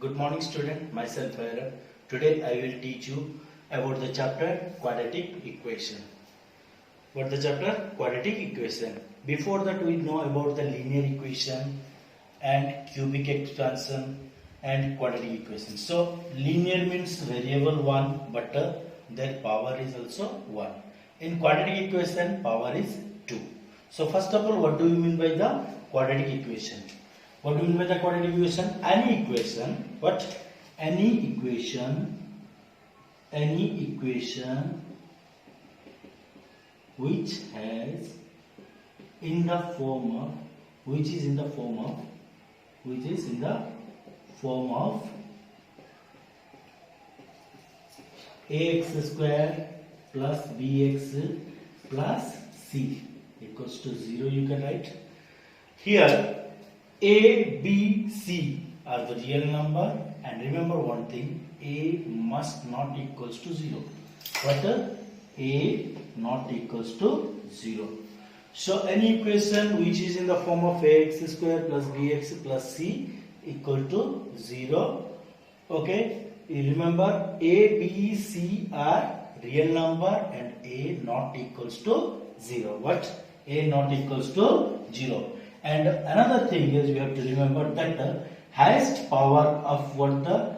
Good morning student, myself Bhairab. Today I will teach you about the chapter Quadratic Equation. What the chapter? Quadratic Equation. Before that we know about the linear equation and cubic expansion and quadratic equation. So linear means variable 1 but their power is also 1. In quadratic equation power is 2. So first of all, what do you mean by the quadratic equation? What do you mean by the quadratic equation? Any equation, any equation which is in the form of ax square plus bx plus c equals to 0, you can write. Here a, b, c are the real number, and remember one thing, a must not equals to 0. But a not equals to 0. So any equation which is in the form of ax square plus bx plus c equal to 0. Okay, you remember a, b, c are real number and a not equals to 0. What? A not equals to 0. And another thing is, you have to remember that the highest power of what the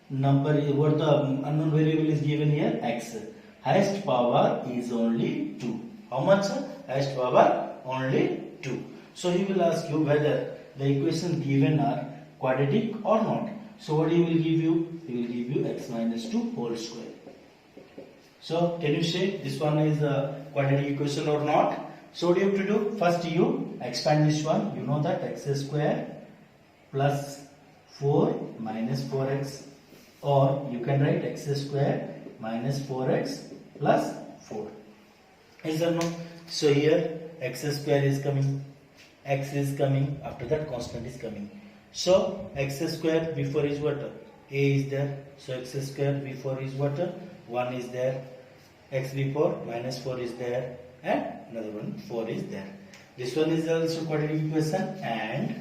number is, what the unknown variable is given here, x. Highest power is only 2. How much? Highest power only 2. So he will ask you whether the equations given are quadratic or not. So what he will give you? He will give you x minus 2 whole square. So can you say this one is a quadratic equation or not? So what you have to do? First you expand this one. You know that x square plus 4 minus 4x, or you can write x square minus 4x plus 4. Is there no? So here x square is coming, x is coming, after that constant is coming. So x square before is what? A is there. So x square before is what? 1 is there. X before minus 4 is there, and another one 4 is there. This one is also quadratic equation, and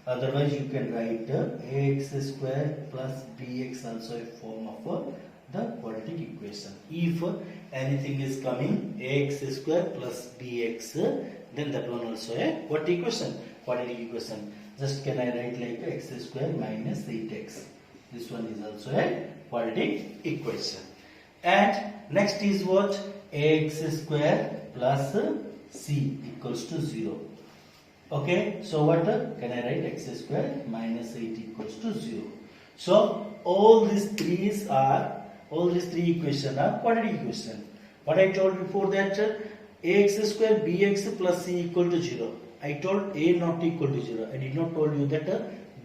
otherwise you can write ax square plus bx also a form of the quadratic equation. If anything is coming ax square plus bx, then that one also a what equation? Quadratic equation. Just can I write like x square minus 8x. This one is also a quadratic equation. And next is what? Ax square plus c equals to 0. Okay, so what can I write? X square minus 8 equals to 0. So all these three equations are quadratic equation. What I told before that ax square bx plus c equal to 0. I told a not equal to 0. I did not told you that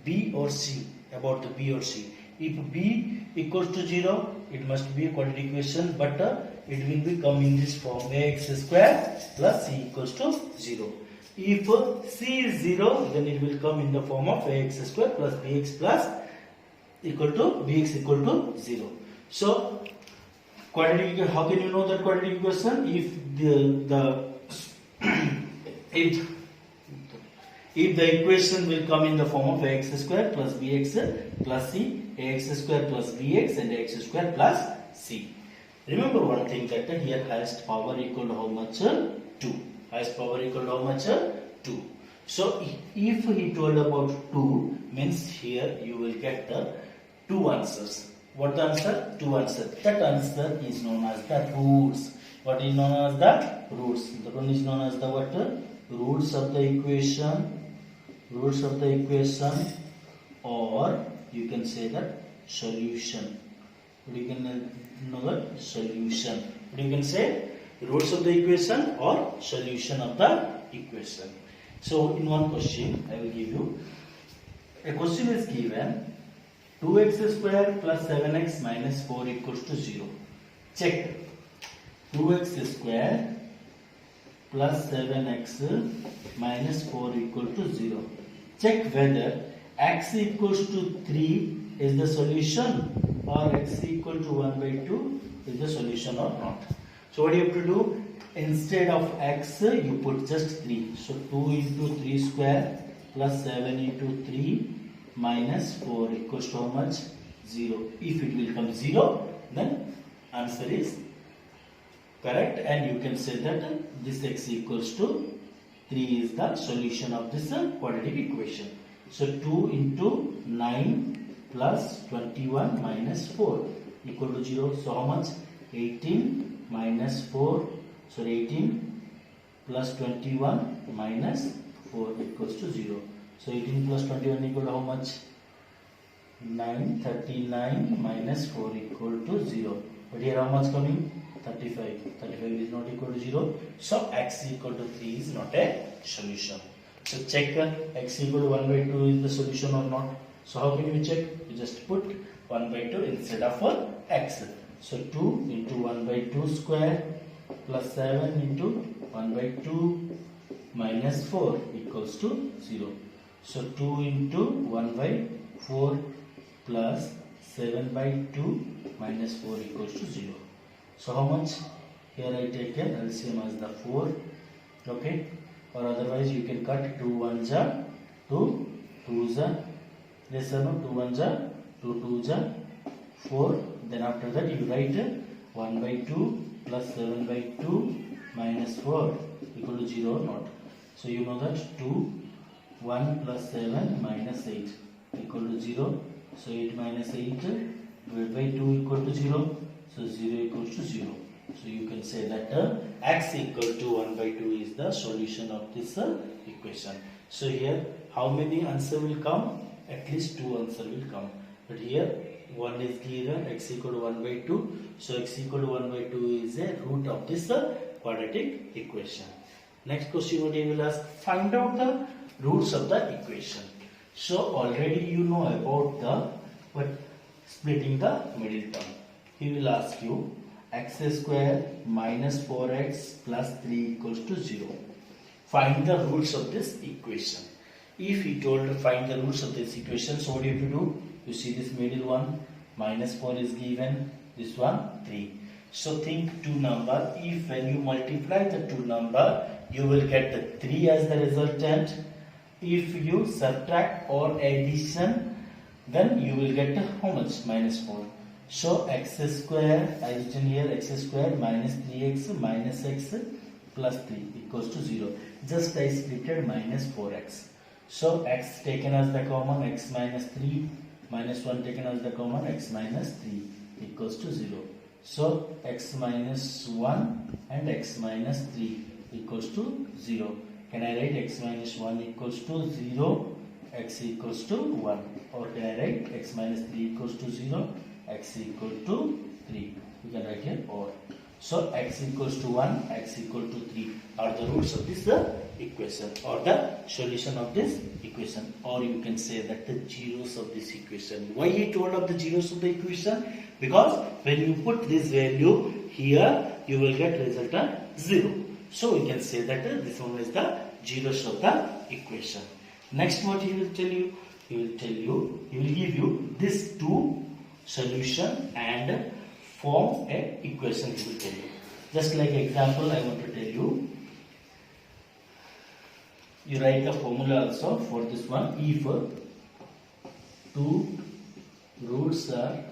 b or c, about the b or c. If b equals to 0, it must be a quadratic equation, but it will be come in this form ax square plus c equals to 0. If c is 0, then it will come in the form of ax square plus bx plus equal to bx equal to 0. So quadratic, how can you know that quadratic equation? If the equation will come in the form of ax square plus bx plus c, ax square plus bx and ax square plus c. Remember one thing, that here highest power equal to how much? 2. Highest power equal to how much? 2. So if he told about 2, means here you will get the 2 answers. What the answer? 2 answers. That answer is known as the roots. What is known as the roots? The one is known as the what? Roots of the equation. Roots of the equation, or you can say that solution. You can know that solution. You can say roots of the equation or solution of the equation. So in one question I will give you, a question is given 2x square plus 7x minus 4 equals to 0. Check 2x square plus 7x minus 4 equal to 0. Check whether x equals to 3 is the solution or x equal to 1 by 2 is the solution or not. So what you have to do? Instead of x you put just 3. So 2 into 3 square plus 7 into 3 minus 4 equals to how much? 0. If it will come 0, then answer is correct, and you can say that this x equals to 3 is the solution of this quadratic equation. So 2 into 9 plus 21 minus 4 equal to 0. So how much? 18 minus 4, sorry 18 plus 21 minus 4 equals to 0. So 18 plus 21 equal to how much? 9. 39 minus 4 equal to 0. But here how much coming? 35. 35 is not equal to 0. So x equal to 3 is not a solution. So check x equal to 1 by 2 is the solution or not. So how can you check? You just put 1 by 2 instead of x. So 2 into 1 by 2 square plus 7 into 1 by 2 minus 4 equals to 0. So 2 into 1 by 4 plus 7 by 2 minus 4 equals to 0. So how much? Here I take an LCM as the 4. Okay. Or otherwise you can cut 2 1s are 2 2s are, yes or no, 2 1s are 2 2s are 4. Then after that you write 1 by 2 plus 7 by 2 minus 4 equal to 0 or not. So you know that 2 1 plus 7 minus 8 equal to 0. So 8 minus 8 divided by 2 equal to 0. So 0 equals to 0. So you can say that x equal to 1 by 2 is the solution of this equation. So here how many answer will come? At least 2 answer will come. But here 1 is given, x equal to 1 by 2. So x equal to 1 by 2 is a root of this quadratic equation. Next question what he will ask, find out the roots of the equation. So already you know about the splitting the middle term. He will ask you x square minus 4x plus 3 equals to 0. Find the roots of this equation. If he told to find the roots of this equation, so what do you have to do? You see this middle one, minus 4 is given, this one 3. So think two number. If when you multiply the two number, you will get the 3 as the resultant. If you subtract or addition, then you will get how much? Minus 4. So x square, I written here x square minus 3x minus x plus 3 equals to 0. Just I splitted minus 4x. So x taken as the common, x minus 3 minus 1 taken as the common, x minus 3 equals to 0. So x minus 1 and x minus 3 equals to 0. Can I write x minus 1 equals to 0, x equals to 1, or can I write x minus 3 equals to 0, x equal to 3. You can write here or. So x equals to 1, x equal to 3 are the roots of this equation or the solution of this equation, or you can say that the zeros of this equation. Why he told of the zeros of the equation? Because when you put this value here, you will get resultant 0. So we can say that this one is the zeros of the equation. Next what he will tell you? He will tell you, he will give you this two solution and form a equation. He will tell you. Just like example, I want to tell you. You write the formula also for this one. If two roots are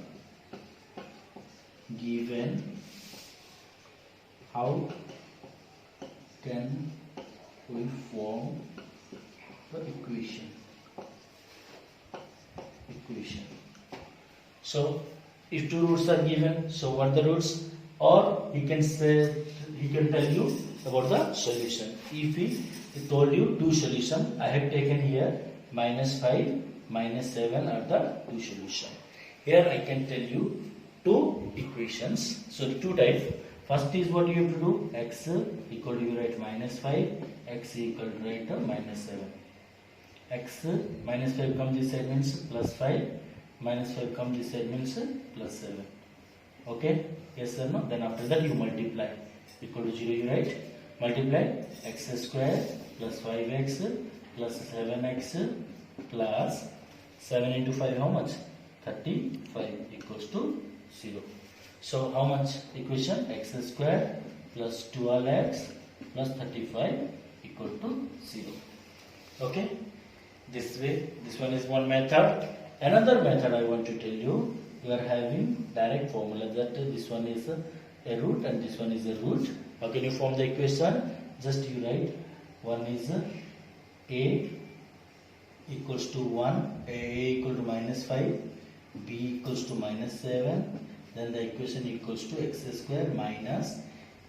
given, how can we form the equation? So if two roots are given, so what are the roots? Or he can say, he can tell you about the solution. If he told you two solution, I have taken here minus 5, minus 7 are the two solution. Here I can tell you two equations. So two types. First is what you have to do, x equal to, you write minus 5, x equal to write minus 7. X minus 5 comes this side means plus 5, minus 5 comes this side means plus 7. Okay, yes or no? Then after that you multiply, equal to 0 you write, multiply x square plus 5x plus 7x plus 7 into 5 how much? 35 equals to 0. So how much equation? X square plus 12x plus 35 equal to 0. Okay. this way. This one is one method. Another method I want to tell you, you are having direct formula that this one is a root and this one is a root. How can you form the equation? Just you write, one is a equals to 1, a equal to minus 5, b equals to minus 7, then the equation equals to x square minus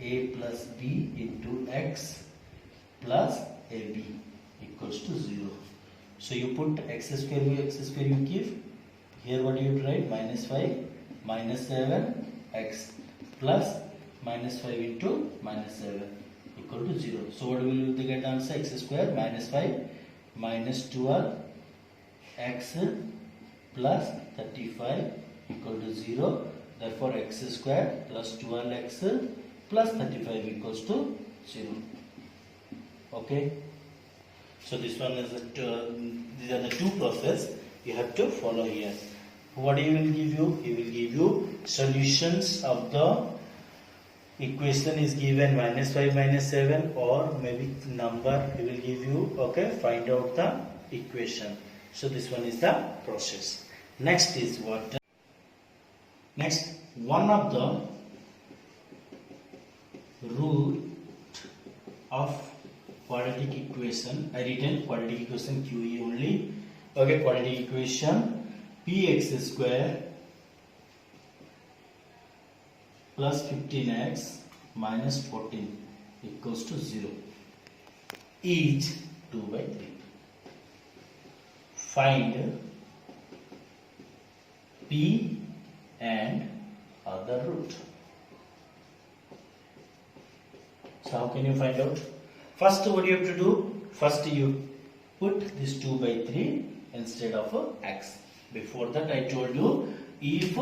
a plus b into x plus ab equals to 0. So you put x square you keep. Here what you write? Minus 5, minus 7, x plus minus 5 into minus 7 equal to 0. So what will you get the answer? X square minus 5 minus 12 x plus 35 equal to 0. Therefore x square plus 12x plus 35 equals to 0. Okay. So this one is these are the two process you have to follow here. What he will give you? He will give you solutions of the equation is given minus 5 minus 7 or maybe number he will give you. Okay, find out the equation. So this one is the process. Next is what? Next, one of the root of quadratic equation. I written quadratic equation QE only. Okay, quadratic equation px square plus 15x minus 14 equals to 0 is 2 by 3. Find p and other root. So how can you find out? First what you have to do? First you put this 2 by 3 instead of x. Before that I told you, if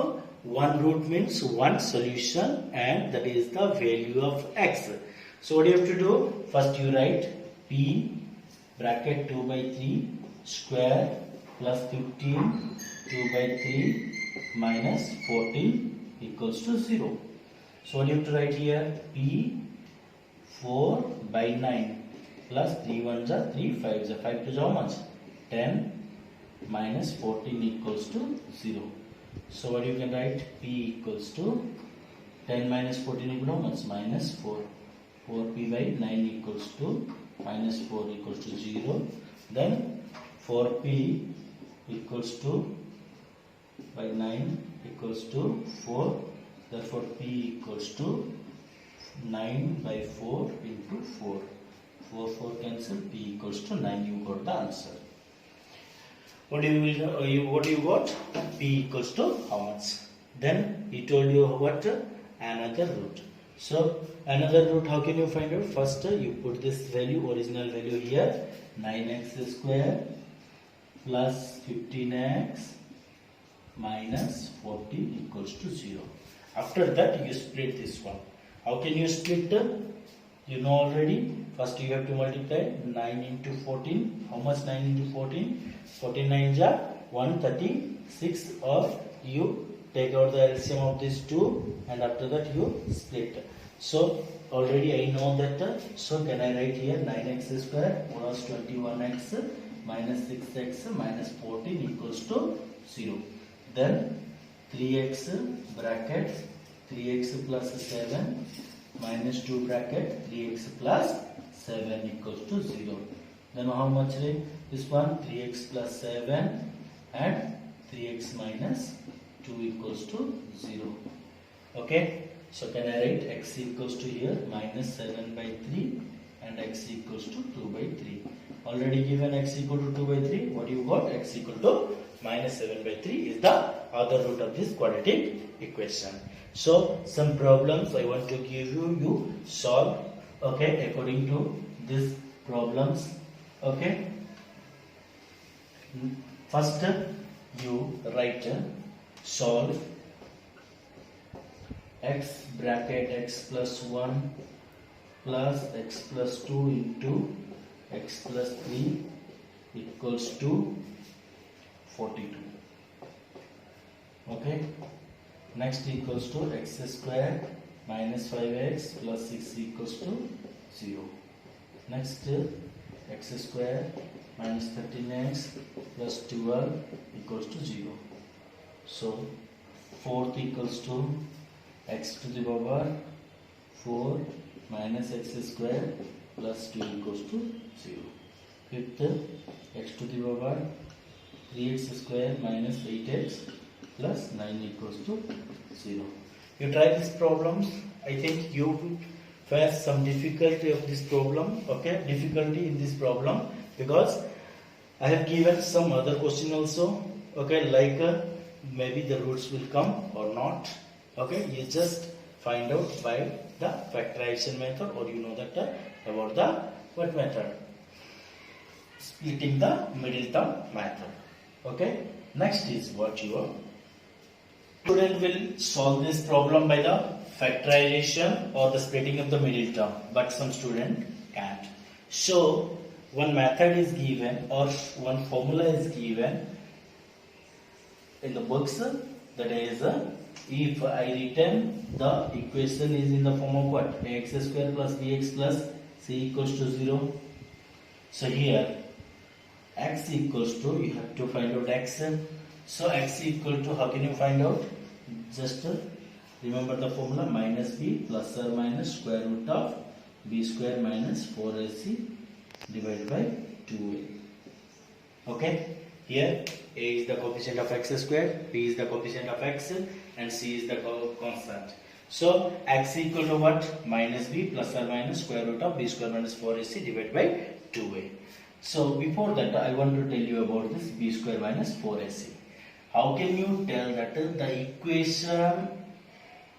one root means one solution and that is the value of x. So what you have to do? First you write p bracket 2 by 3 square plus 15 2 by 3 minus 14 equals to 0. So what you have to write here? P 4 by 9 plus 3 1s are 3 5s are 5 to how much? 10 minus 14 equals to 0. So what you can write? P equals to 10 minus 14 equals to how much? Minus 4. 4p by 9 equals to minus 4 equals to 0. Then 4p equals to by 9 equals to 4. Therefore p equals to 9 by 4 into 4. 4 cancel, p equals to 9. You got the answer. What you got? P equals to how much? Then he told you what? Another root. So another root, how can you find out? First you put this value, original value here, 9x square plus 15x minus 40 equals to 0. After that you split this one. How can you split? You know already. First you have to multiply 9 into 14. How much 9 into 14? 14 9s are 136, or you take out the LCM of these two and after that you split. So already I know that. So can I write here 9x square plus 21x minus 6x minus 14 equals to 0. Then 3x bracket 3x plus 7 minus 2 bracket 3x plus 7 equals to 0. Then how much? This one 3x plus 7 and 3x minus 2 equals to 0. Okay. So can I write x equals to here minus 7 by 3 and x equals to 2 by 3. Already given x equal to 2 by 3. What you got? X equal to minus 7 by 3 is the other root of this quadratic equation. So some problems I want to give you, you solve, okay, according to these problems. Okay. First you write solve x bracket x plus 1 plus x plus 2 into x plus 3 equals to 42. Okay. Next equals to x square minus 5x plus 6 equals to 0. Next x square minus 13x plus 12 equals to 0. So 4th equals to x to the power 4 minus x square plus 2 equals to 0. 5th, x to the power 3x square minus 8x plus 9 equals to 0. You try these problems. I think you face some difficulty of this problem. Okay, difficulty in this problem because I have given some other question also. Okay, like maybe the roots will come or not. Okay, you just find out by the factorization method, or you know that about the what method? Splitting the middle term method. Okay, next is what your student will solve this problem by the factorization or the splitting of the middle term, but some student can't. So one method is given or one formula is given in the books, that is if I written the equation is in the form of what? X square plus bx plus c equals to 0. So here x equals to, you have to find out x. So x equal to, how can you find out? Just remember the formula, minus b plus or minus square root of b square minus 4ac divided by 2a. Okay, here a is the coefficient of x square, b is the coefficient of x, and c is the constant. So x equal to what? Minus b plus or minus square root of b square minus 4ac divided by 2a. So before that I want to tell you about this b square minus 4ac. How can you tell that the equation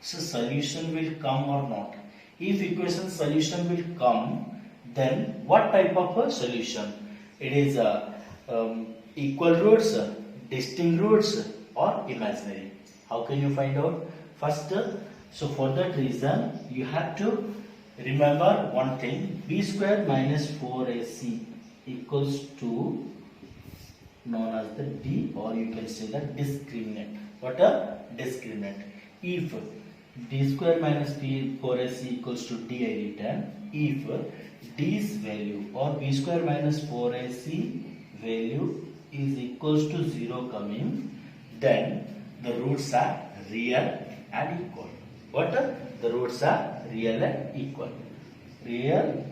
solution will come or not? If equation solution will come, then what type of a solution? It is equal roots, distinct roots, or imaginary. How can you find out? First, so for that reason you have to remember one thing, b square minus 4ac equals to known as the D, or you can say the discriminant. What a discriminant? If d square minus b 4ac equals to d, I written, if d's value or b square minus 4ac value is equals to 0 coming, then the roots are real and equal. What? The roots are real and equal. Real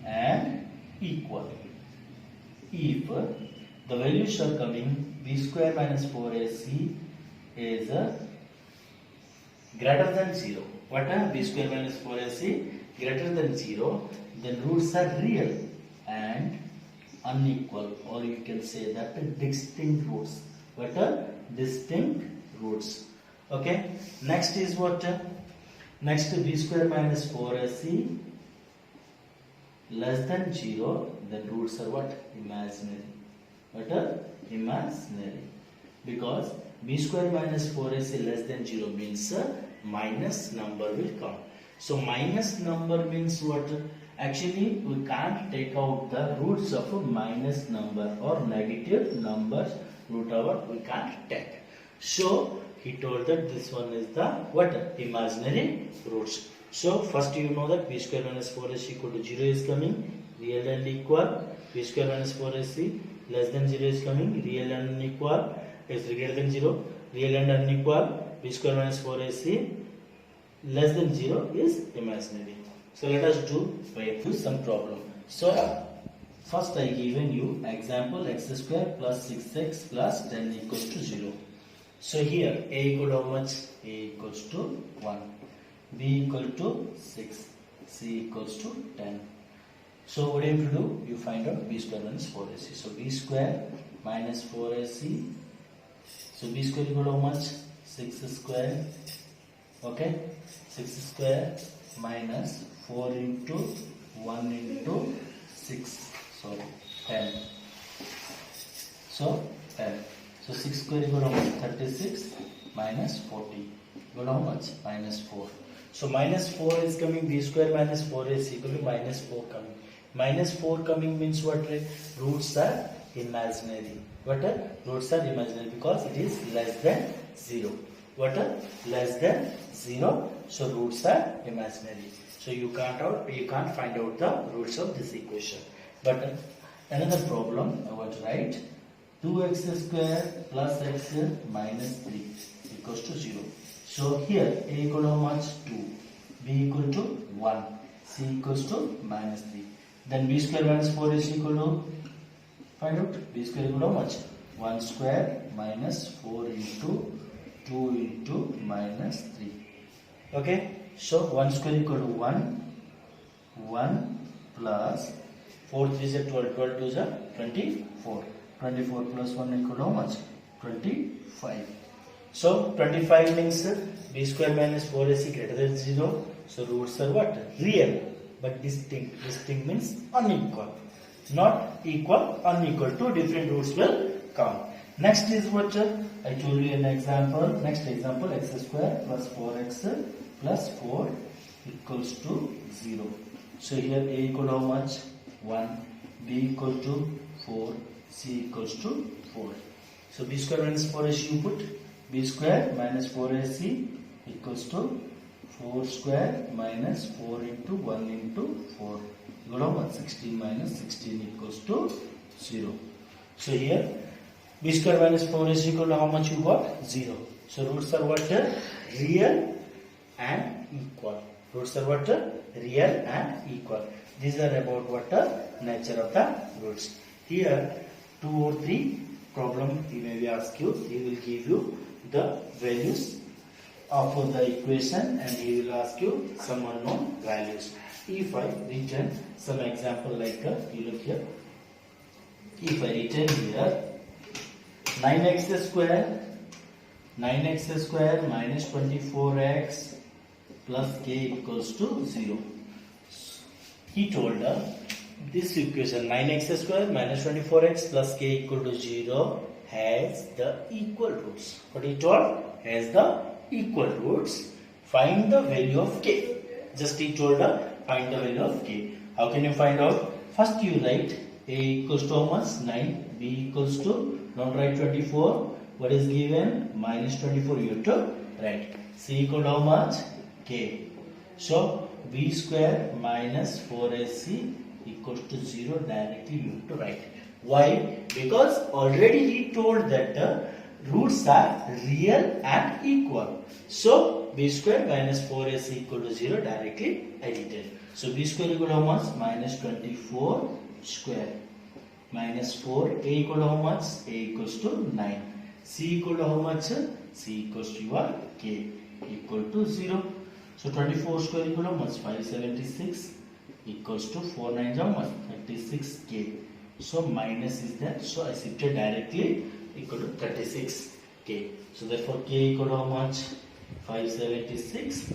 and equal. If the values are coming, b square minus 4ac is greater than 0. What? B square minus 4ac greater than 0, then roots are real and unequal, or you can say that distinct roots. What? Distinct roots. Okay. Next is what? Next, b square minus 4ac less than 0, then roots are what? Imaginary. What? Imaginary. Because b square minus 4ac less than 0 means minus number will come. So minus number means what? Actually we can't take out the roots of a minus number or negative numbers root over we can't take. So he told that this one is the what? Imaginary roots. So first you know that b square minus 4ac equal to 0 is coming, real and equal. B square minus 4ac less than 0 is coming, real and unequal, is greater than 0, real and unequal. B square minus 4ac less than 0 is imaginary. So let us do some problem. So first I given you example x square plus 6x plus 10 equals to 0. So here a equal to how much? A equals to 1, b equal to 6, c equals to 10. So what do you have to do? You find out b square minus 4ac. So b square minus 4ac. So b square equal to how much? 6 square. Okay, 6 square minus 4 into 1 into 6. So 10. So 10. So 6 square equal to how much? 36 minus 40. Equal to how much? Minus 4. So minus 4 is coming. B square minus 4 is equal to minus 4 coming. Minus 4 coming means what? Roots are imaginary. What? Roots are imaginary because it is less than 0. What? Less than 0. So roots are imaginary. So you can't find out the roots of this equation. But Another problem, I want to write 2x square plus x minus 3 equals to 0. So here a equal to how much? 2, b equal to 1, c equals to minus 3. Then b square minus 4 is equal to, find out, b square equal to how much? 1 square minus 4 into 2 into minus 3. Okay, so 1 square equal to 1 plus 4 3 is 12, 12 2 is 24. 24 plus 1 equal to how much? 25. So 25 means b square minus 4ac greater than 0. So roots are what? Real but distinct. Distinct means unequal. Not equal, unequal. Two different roots will come. Next is what I told you in the example. Next example, x square plus 4x plus 4 equals to 0. So here a equal to how much? 1, b equal to 4, c equals to 4. So b square minus 4ac you put. B square minus 4ac equals to 4 square minus 4 into 1 into 4. You got how much? 16 minus 16 equals to 0. So here b square minus 4ac equal to how much you got? 0. So roots are what? Real and equal. Roots are what? Real and equal. These are about what? Nature of the roots. Here 2 or 3 problem he may be ask you. He will give you the values of the equation and he will ask you some unknown values. If I written some example like you look here. If I written here 9x square minus 24x plus k equals to 0. He told this equation 9x square minus 24x plus k equal to 0 has the equal roots. What he told? Has the equal roots. Find the value of k. Just he told find the value of k. How can you find out? First you write a equals to how much? 9. B equals to, not write 24. What is given? Minus 24 you have to write. C equal to how much? K. So b square minus 4ac equals to 0 directly you have to write. Why? Because already he told that the roots are real and equal. So b square minus 4ac equal to 0 directly I did. So b square equal to how much? Minus 24 square. Minus 4. A equal to how much? A equals to 9. C equal to how much? C equals to your k equal to 0. So 24 square equal to how much? 576 equals to 4 9 how much? 36k. So minus is there. So I shifted directly equal to 36k. So therefore k equal to how much? 576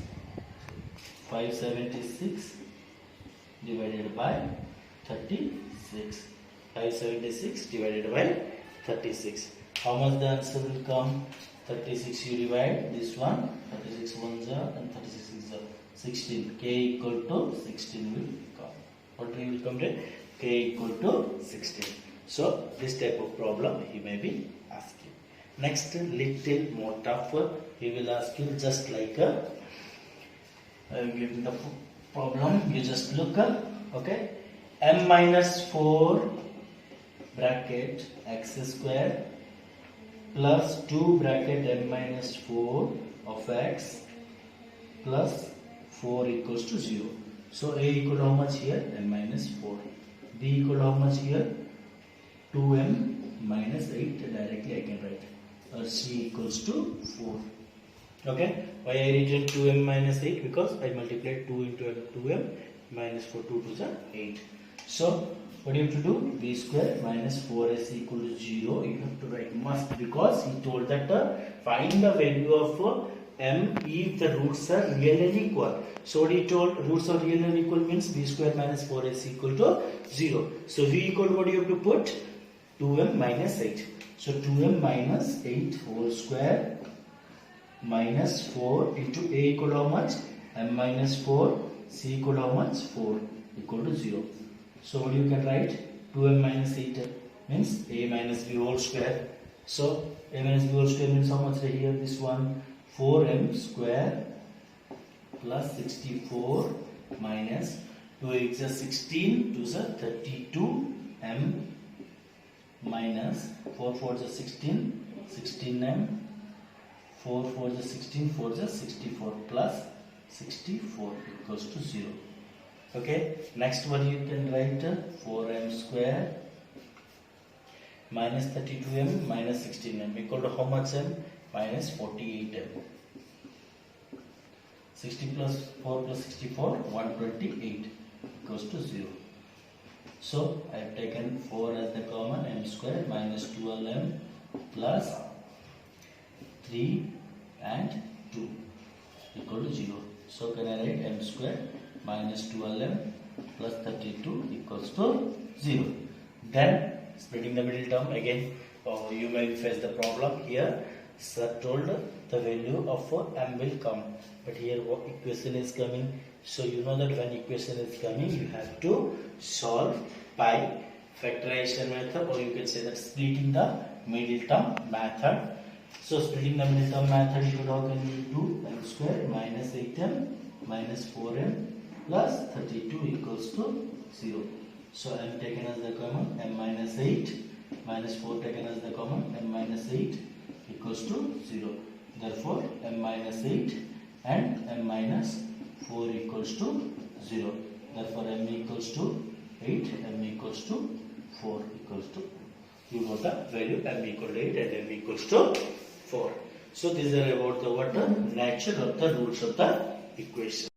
divided by 36. 576 divided by 36. How much the answer will come? 36 you divide this one. 36 ones are and 36 is 16. K equal to 16 will come. What will come there? K equal to 16. So this type of problem he may be asking. Next little more tougher. He will ask you just like I will give the problem. You just look okay. M minus 4 bracket x square plus 2 bracket m minus 4 of x plus 4 equals to 0. So a equal to how much here? M minus 4. B equal to how much here? 2m minus 8 directly I can write. Or C equals to 4. Okay. Why I written 2m minus 8? Because I multiplied 2 into 2m minus 4. 2 to the 8. So what do you have to do? B square minus 4ac equal to 0. You have to write must because he told that find the value of m if the roots are real and equal. So what he told? Roots are real and equal means b square minus 4ac equal to 0. So v equal to what you have to put? 2m minus 8. So 2m minus 8 whole square minus 4 into a equal to how much? M minus 4. C equal to how much? 4 equal to 0. So what you can write? 2m minus 8 means a minus b whole square. So a minus b whole square means how much right here? This one 4m square plus 64 minus 2 is 16, 2 is 32 m minus 4 4 is 16, 16m, 4 4 is 16, 4 is 64 plus 64 equals to 0. Okay, next one you can write 4m square minus 32m minus 16m equal to how much m? Minus 48m. 60 plus 4 plus 64, 128 equals to 0. So I have taken 4 as the common, m square minus 12m plus 3 and 2 equal to 0. So can I write m square minus 12m plus 32 equals to 0. Then splitting the middle term again, you may face the problem here. Sir told the value of m will come, but here equation is coming. So you know that when equation is coming, you have to solve by factorization method, or you can say that splitting the middle term method. So splitting the middle term method, you how can you do? M square minus 8m minus 4m plus 32 equals to 0. So m taken as the common, m minus 8 minus 4 taken as the common, m minus 8 equals to 0. Therefore m minus 8 and m minus 4 equals to 0. Therefore m equals to 8, m equals to 4 equals to, you know the value m equal to 8 and m equals to 4. So these are about the what the nature of the roots of the equation.